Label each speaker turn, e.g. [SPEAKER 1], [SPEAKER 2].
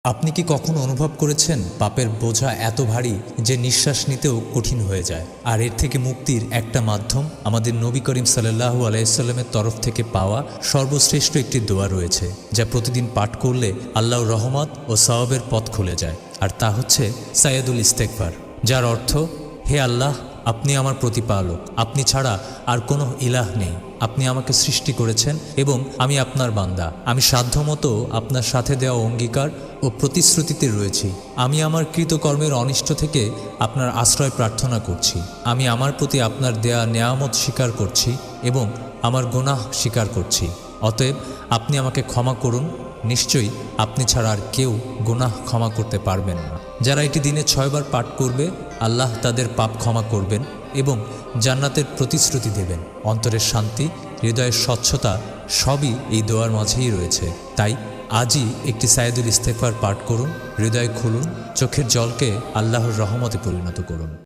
[SPEAKER 1] আপনি কি কখনো অনুভব করেছেন পাপের বোঝা এত ভারী যে নিঃশ্বাস নিতেও কঠিন হয়ে যায়? আর এর থেকে মুক্তির একটা মাধ্যম আমাদের নবী করিম সাল্লাল্লাহু আলাইহি তরফ থেকে পাওয়া সর্বশ্রেষ্ঠ একটি দোয়া রয়েছে, যা প্রতিদিন পাঠ করলে আল্লাহর রহমত ও সওয়াবের পথ খুলে যায়। আর তা হচ্ছে সাইয়্যিদুল ইস্তেগফার, যার অর্থ, হে আল্লাহ, আপনি আমার প্রতিপালক, আপনি ছাড়া আর কোনো ইলাহ নেই। আপনি আমাকে সৃষ্টি করেছেন এবং আমি আপনার বান্দা। আমি সাধ্যমতো আপনার সাথে দেওয়া অঙ্গীকার ও প্রতিশ্রুতিতে রয়েছি। আমি আমার কৃতকর্মের অনিষ্ট থেকে আপনার আশ্রয় প্রার্থনা করছি। আমি আমার প্রতি আপনার দেয়া নেয়ামত স্বীকার করছি এবং আমার গুনাহ স্বীকার করছি। অতএব আপনি আমাকে ক্ষমা করুন। নিশ্চয়ই আপনি ছাড়া আর কেউ গুনাহ ক্ষমা করতে পারবেন না। যারা এটি দিনে 6 বার পাঠ করবে, আল্লাহ তাদের পাপ ক্ষমা করবেন এবং জান্নাতের প্রতিশ্রুতি দেবেন। অন্তরের শান্তি, হৃদয়ের স্বচ্ছতা সবই এই দোয়ার মাঝেই রয়েছে। তাই আজই একটি সাইয়্যিদুল ইস্তেগফার পাঠ করুন, হৃদয় খুলুন, চোখের জলকে আল্লাহর রহমতে পরিণত করুন।